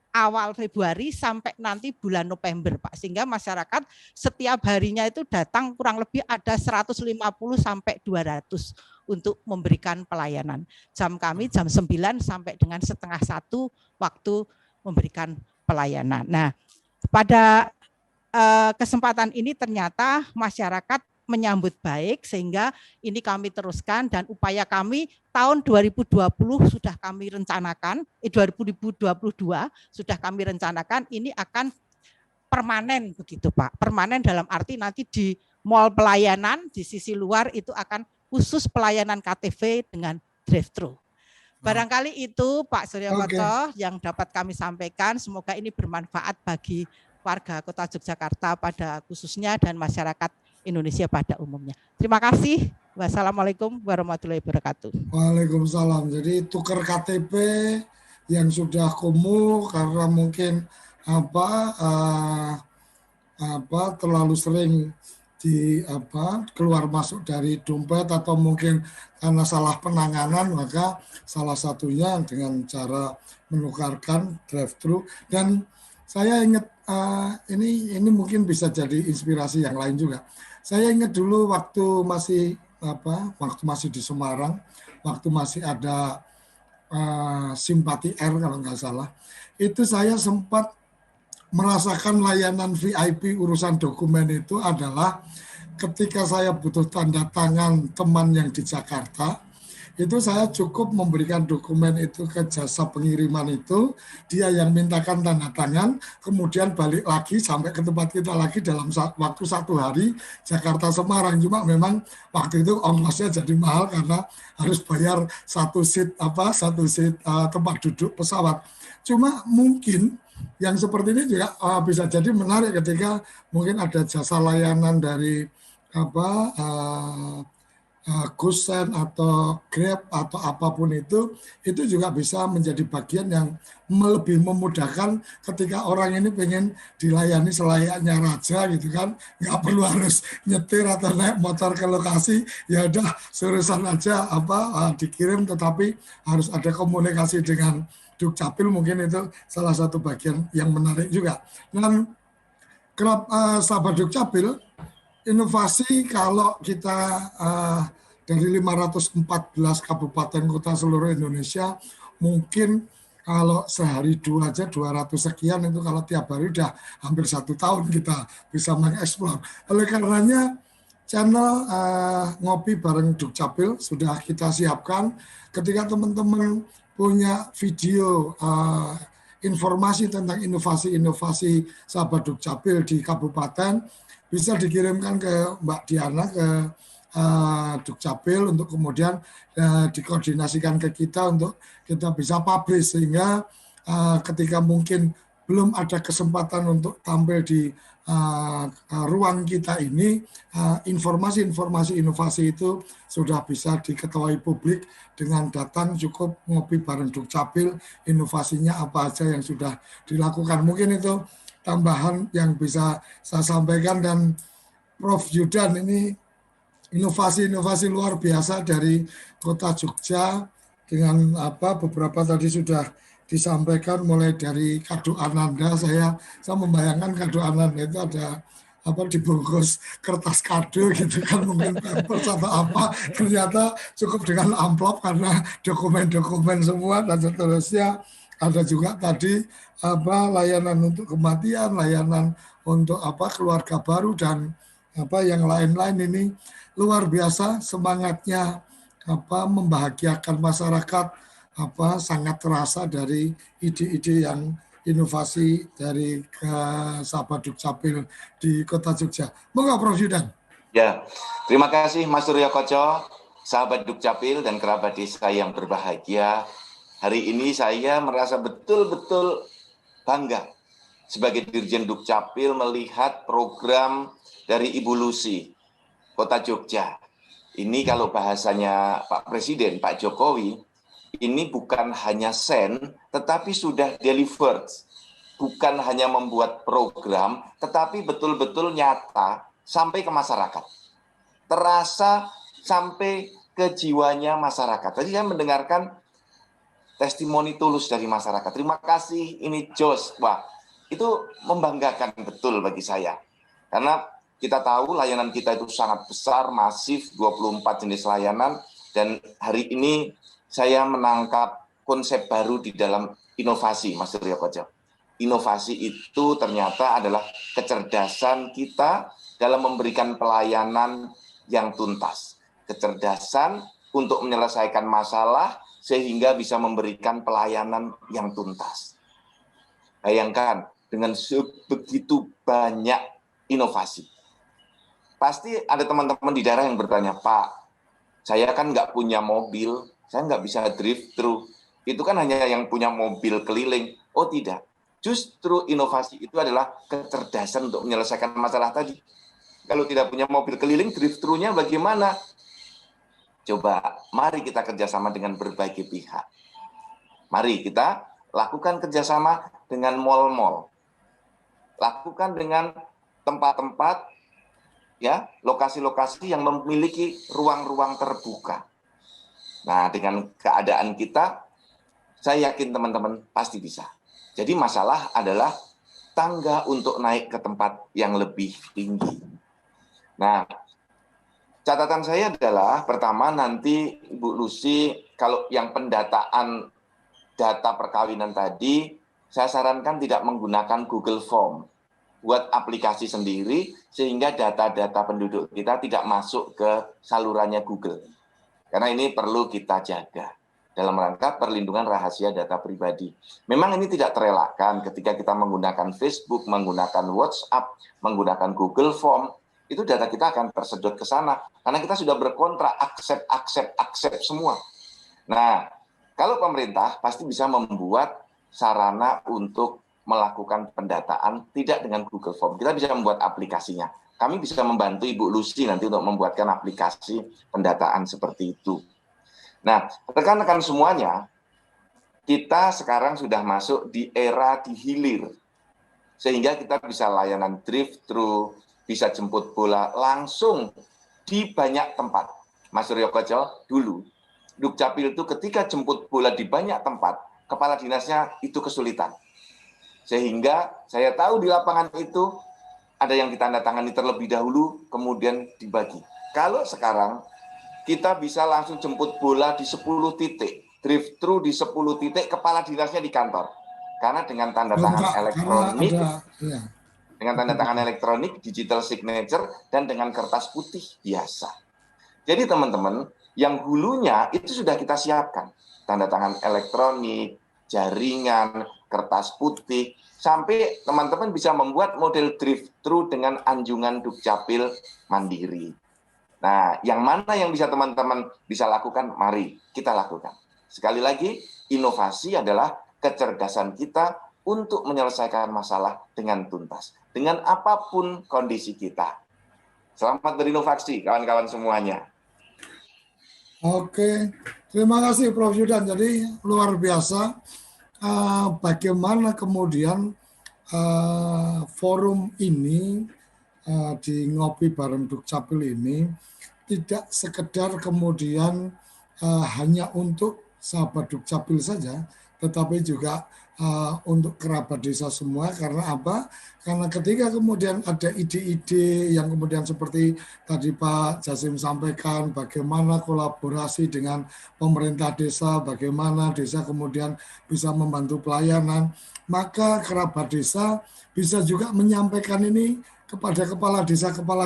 awal Februari sampai nanti bulan November, Pak. Sehingga masyarakat setiap harinya itu datang kurang lebih ada 150 sampai 200 untuk memberikan pelayanan. Jam kami jam 9 sampai dengan setengah 1 waktu memberikan pelayanan. Nah, pada kesempatan ini ternyata masyarakat menyambut baik, sehingga ini kami teruskan dan upaya kami tahun 2020 sudah kami rencanakan, 2022 sudah kami rencanakan ini akan permanen begitu, Pak. Permanen dalam arti nanti di mall pelayanan di sisi luar itu akan khusus pelayanan KTP dengan drive-thru. Barangkali itu Pak Surya Koco yang dapat kami sampaikan, semoga ini bermanfaat bagi warga Kota Yogyakarta pada khususnya dan masyarakat Indonesia pada umumnya. Terima kasih. Wassalamualaikum warahmatullahi wabarakatuh. Waalaikumsalam. Jadi tukar KTP yang sudah kumuh karena mungkin terlalu sering keluar masuk dari dompet atau mungkin karena salah penanganan, maka salah satunya dengan cara menukarkan drive-thru. Dan saya ingat ini mungkin bisa jadi inspirasi yang lain juga. Saya ingat dulu waktu masih di Semarang, waktu masih ada Simpati Air kalau nggak salah, itu saya sempat merasakan layanan VIP urusan dokumen itu adalah ketika saya butuh tanda tangan teman yang di Jakarta, itu saya cukup memberikan dokumen itu ke jasa pengiriman itu, dia yang mintakan tanda tangan, kemudian balik lagi sampai ke tempat kita lagi dalam waktu 1 hari Jakarta Semarang. Cuma memang waktu itu ongkosnya jadi mahal karena harus bayar satu seat tempat duduk pesawat. Cuma mungkin yang seperti ini juga bisa jadi menarik ketika mungkin ada jasa layanan dari Gosen atau Grab atau apapun itu juga bisa menjadi bagian yang lebih memudahkan ketika orang ini pengen dilayani selayaknya raja gitu kan, nggak perlu harus nyetir atau naik motor ke lokasi, ya udah surusan aja dikirim, tetapi harus ada komunikasi dengan Dukcapil, mungkin itu salah satu bagian yang menarik juga. Dan sahabat Dukcapil, inovasi kalau kita dari 514 kabupaten kota seluruh Indonesia, mungkin kalau sehari 2 aja 200 sekian, itu kalau tiap hari udah hampir 1 tahun kita bisa mengeksplor. Oleh karenanya channel Ngopi bareng Dukcapil sudah kita siapkan. Ketika teman-teman punya video informasi tentang inovasi-inovasi sahabat Dukcapil di kabupaten, bisa dikirimkan ke Mbak Diana ke Dukcapil untuk kemudian dikoordinasikan ke kita untuk kita bisa publish, sehingga ketika mungkin belum ada kesempatan untuk tampil di ruang kita ini, informasi-informasi inovasi itu sudah bisa diketahui publik dengan datang cukup ngopi bareng Dukcapil, inovasinya apa aja yang sudah dilakukan. Mungkin itu tambahan yang bisa saya sampaikan. Dan Prof. Yudan, ini inovasi-inovasi luar biasa dari Kota Jogja dengan beberapa tadi sudah disampaikan, mulai dari kado Ananda. Saya membayangkan kado Ananda itu ada dibungkus kertas kado gitu kan, mungkin pampers atau apa, ternyata cukup dengan amplop karena dokumen-dokumen semua dan seterusnya. Ada juga tadi layanan untuk kematian, layanan untuk keluarga baru, dan yang lain-lain. Ini luar biasa semangatnya membahagiakan masyarakat, sangat terasa dari ide-ide yang inovasi dari sahabat Dukcapil di Kota Jogja. Moga Prof. Yudan. Ya, terima kasih Mas Suryo Koco, sahabat Dukcapil dan kerabat desa yang berbahagia. Hari ini saya merasa betul-betul bangga sebagai Dirjen Dukcapil melihat program dari Ibu Lucy, Kota Jogja. Ini kalau bahasanya Pak Presiden, Pak Jokowi, ini bukan hanya send, tetapi sudah delivered. Bukan hanya membuat program, tetapi betul-betul nyata sampai ke masyarakat. Terasa sampai ke jiwanya masyarakat. Tadi saya mendengarkan testimoni tulus dari masyarakat. Terima kasih, ini Jos. Wah, itu membanggakan betul bagi saya. Karena kita tahu layanan kita itu sangat besar, masif, 24 jenis layanan. Dan hari ini saya menangkap konsep baru di dalam inovasi, Mas Suryo Koco. Inovasi itu ternyata adalah kecerdasan kita dalam memberikan pelayanan yang tuntas. Kecerdasan untuk menyelesaikan masalah, sehingga bisa memberikan pelayanan yang tuntas. Bayangkan, dengan sebegitu banyak inovasi. Pasti ada teman-teman di daerah yang bertanya, Pak, saya kan nggak punya mobil, saya nggak bisa drive-thru. Itu kan hanya yang punya mobil keliling. Oh tidak, justru inovasi itu adalah kecerdasan untuk menyelesaikan masalah tadi. Kalau tidak punya mobil keliling, drive-thru-nya bagaimana? Coba, mari kita kerjasama dengan berbagai pihak. Mari kita lakukan kerjasama dengan mal-mal. Lakukan dengan tempat-tempat, ya, lokasi-lokasi yang memiliki ruang-ruang terbuka. Nah, dengan keadaan kita, saya yakin teman-teman pasti bisa. Jadi masalah adalah tangga untuk naik ke tempat yang lebih tinggi. Nah, catatan saya adalah, pertama nanti Ibu Lucy, kalau yang pendataan data perkawinan tadi, saya sarankan tidak menggunakan Google Form. Buat aplikasi sendiri, sehingga data-data penduduk kita tidak masuk ke salurannya Google. Karena ini perlu kita jaga dalam rangka perlindungan rahasia data pribadi. Memang ini tidak terelakkan ketika kita menggunakan Facebook, menggunakan WhatsApp, menggunakan Google Form, itu data kita akan tersedot ke sana. Karena kita sudah berkontrak, accept semua. Nah, kalau pemerintah pasti bisa membuat sarana untuk melakukan pendataan tidak dengan Google Form. Kita bisa membuat aplikasinya. Kami bisa membantu Ibu Lucy nanti untuk membuatkan aplikasi pendataan seperti itu. Nah, rekan-rekan semuanya, kita sekarang sudah masuk di era di hilir. Sehingga kita bisa layanan drive-thru, bisa jemput bola langsung di banyak tempat. Mas Suryo Koco, dulu, Dukcapil itu ketika jemput bola di banyak tempat, kepala dinasnya itu kesulitan. Sehingga saya tahu di lapangan itu ada yang ditandatangani terlebih dahulu, kemudian dibagi. Kalau sekarang, kita bisa langsung jemput bola di 10 titik, drive-thru di 10 titik, kepala dinasnya di kantor. Karena dengan tanda tangan elektronik, dengan tanda tangan elektronik, digital signature, dan dengan kertas putih biasa. Jadi teman-teman, yang hulunya itu sudah kita siapkan. Tanda tangan elektronik, jaringan, kertas putih, sampai teman-teman bisa membuat model drive-thru dengan anjungan Dukcapil mandiri. Nah, yang mana yang bisa teman-teman bisa lakukan, mari kita lakukan. Sekali lagi, inovasi adalah kecerdasan kita untuk menyelesaikan masalah dengan tuntas. Dengan apapun kondisi kita. Selamat berinovasi, kawan-kawan semuanya. Oke, terima kasih Prof. Yudan. Jadi luar biasa bagaimana kemudian forum ini di Ngopi Bareng Dukcapil ini tidak sekedar kemudian hanya untuk sahabat Dukcapil saja, tetapi juga untuk kerabat desa semua. Karena apa? Karena ketika kemudian ada ide-ide yang kemudian seperti tadi Pak Jasim sampaikan, bagaimana kolaborasi dengan pemerintah desa, bagaimana desa kemudian bisa membantu pelayanan, maka kerabat desa bisa juga menyampaikan ini kepada kepala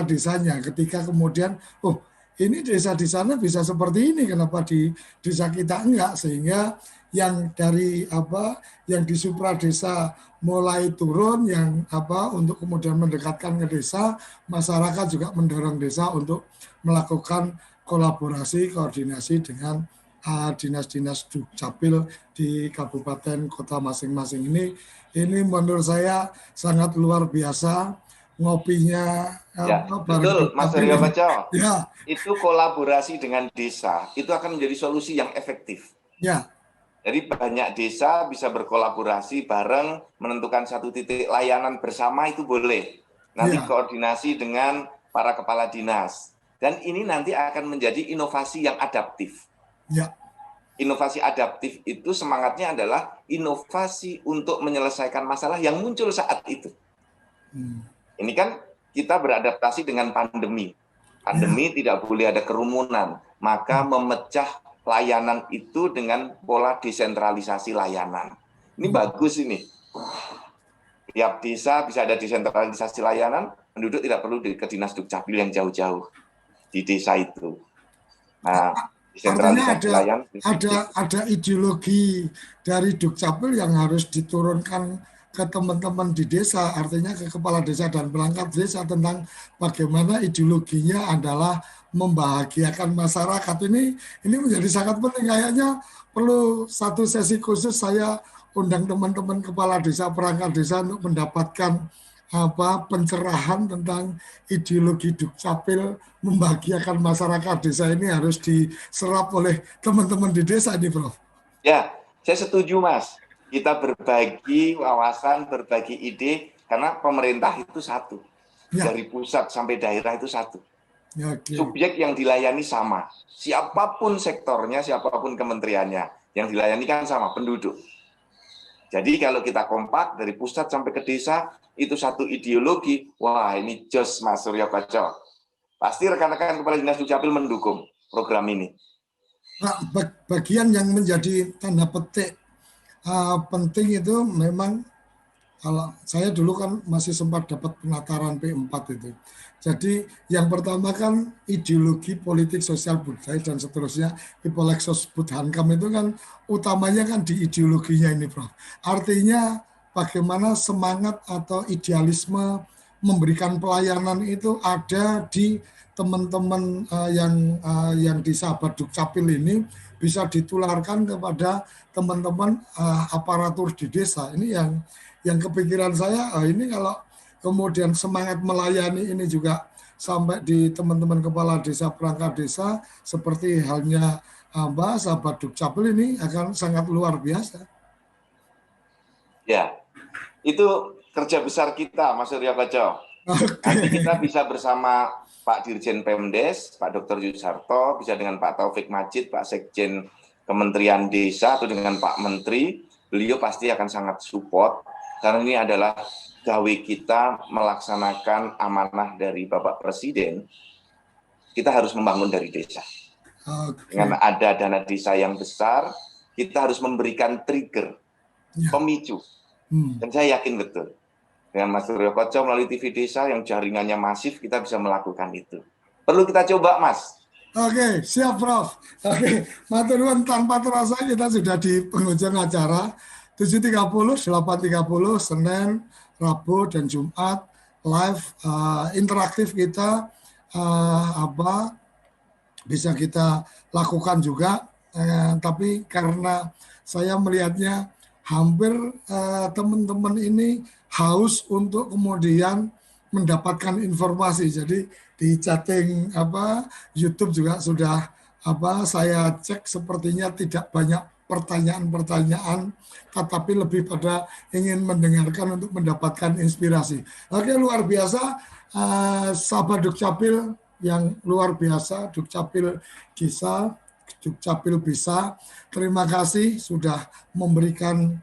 desanya ketika kemudian, oh ini desa di sana bisa seperti ini, kenapa di desa kita enggak? Sehingga yang dari yang di supra desa mulai turun, yang untuk kemudian mendekatkan ke desa, masyarakat juga mendorong desa untuk melakukan kolaborasi, koordinasi dengan dinas-dinas Dukcapil di kabupaten kota masing-masing ini. Ini menurut saya sangat luar biasa. Ngopinya betul Mas Suryo Koco. Ya. Itu kolaborasi dengan desa itu akan menjadi solusi yang efektif. Ya. Jadi banyak desa bisa berkolaborasi bareng menentukan satu titik layanan bersama, itu boleh. Nanti koordinasi dengan para kepala dinas. Dan ini nanti akan menjadi inovasi yang adaptif. Ya. Inovasi adaptif itu semangatnya adalah inovasi untuk menyelesaikan masalah yang muncul saat itu. Ini kan kita beradaptasi dengan pandemi. Pandemi tidak boleh ada kerumunan, maka memecah layanan itu dengan pola desentralisasi layanan. Ini bagus ini. Tiap desa bisa ada desentralisasi layanan, penduduk tidak perlu ke dinas Dukcapil yang jauh-jauh di desa itu. Nah, desentralisasi layanan ada ideologi dari Dukcapil yang harus diturunkan ke teman-teman di desa, artinya ke kepala desa dan perangkat desa, tentang bagaimana ideologinya adalah membahagiakan masyarakat. Ini menjadi sangat penting. Kayaknya perlu satu sesi khusus saya undang teman-teman kepala desa, perangkat desa untuk mendapatkan pencerahan tentang ideologi Dukcapil membahagiakan masyarakat desa. Ini harus diserap oleh teman-teman di desa ini, Prof. Ya, saya setuju, Mas. Kita berbagi wawasan, berbagi ide, karena pemerintah itu satu. Dari pusat sampai daerah itu satu. Subjek yang dilayani sama. Siapapun sektornya, siapapun kementeriannya, yang dilayani kan sama, penduduk. Jadi kalau kita kompak dari pusat sampai ke desa, itu satu ideologi. Wah, ini jos Mas Suryo Koco. Pasti rekan-rekan kepala dinas Dukcapil mendukung program ini. Nah, bagian yang menjadi tanda petik penting itu memang Kalau saya dulu kan masih sempat dapat penataran P4 itu. Jadi yang pertama kan ideologi politik sosial budaya dan seterusnya, Ipolexos Budhankam itu kan utamanya kan di ideologinya ini, Prof. Artinya bagaimana semangat atau idealisme memberikan pelayanan itu ada di teman-teman yang di Sahabat Dukcapil ini bisa ditularkan kepada teman-teman aparatur di desa. Ini yang kepikiran saya, ini kalau kemudian semangat melayani ini juga sampai di teman-teman kepala desa, perangkat desa, seperti halnya Sahabat Dukcapil ini akan sangat luar biasa. Ya, itu kerja besar kita, Mas Suryo Koco. Nanti kita bisa bersama Pak Dirjen Pemdes, Pak Dr. Yusarto, bisa dengan Pak Taufik Majid, Pak Sekjen Kementerian Desa, atau dengan Pak Menteri, beliau pasti akan sangat support, karena ini adalah gawe kita melaksanakan amanah dari Bapak Presiden. Kita harus membangun dari desa. Dengan ada dana desa yang besar, kita harus memberikan trigger, pemicu. Dan saya yakin betul, dengan Mas Suryo Koco melalui TV Desa yang jaringannya masif, kita bisa melakukan itu. Perlu kita coba, Mas. Oke, siap Prof. Oke, matur nuwun, tanpa terasa kita sudah di penghujung acara. 7.30, 8.30, Senin, Rabu, dan Jumat, live interaktif kita bisa kita lakukan juga. Tapi karena saya melihatnya hampir teman-teman ini haus untuk kemudian mendapatkan informasi. Jadi di chatting YouTube juga sudah saya cek sepertinya tidak banyak pertanyaan-pertanyaan, tetapi lebih pada ingin mendengarkan untuk mendapatkan inspirasi. Oke, luar biasa, Sahabat Dukcapil yang luar biasa, Dukcapil Desa, Dukcapil Bisa. Terima kasih sudah memberikan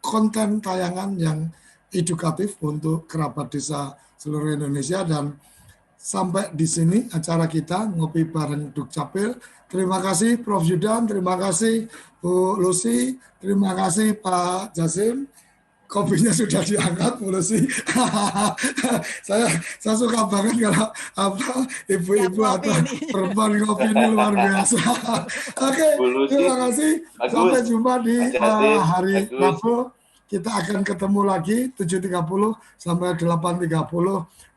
konten tayangan yang edukatif untuk kerabat desa seluruh Indonesia. Dan sampai di sini acara kita ngopi bareng Dukcapil. Terima kasih Prof. Yudan, terima kasih Bu Lucy, terima kasih Pak Jasim. Kopinya sudah diangkat, Bu Lucy. saya suka banget kalau ibu-ibu atau perempuan ngopi ini luar biasa. Oke, terima kasih. Sampai jumpa di hari Rabu. Kita akan ketemu lagi 7.30 sampai 8.30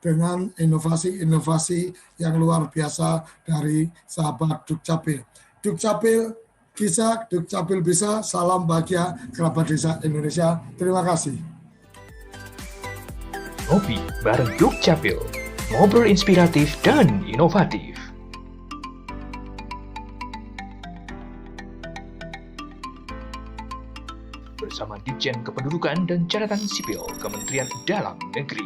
dengan inovasi-inovasi yang luar biasa dari Sahabat Dukcapil. Dukcapil Kisah, Dukcapil Bisa, salam bahagia kerabat desa Indonesia. Terima kasih. Ngopi bareng Dukcapil, ngobrol inspiratif dan inovatif. Bersama Ditjen Kependudukan dan Catatan Sipil Kementerian Dalam Negeri.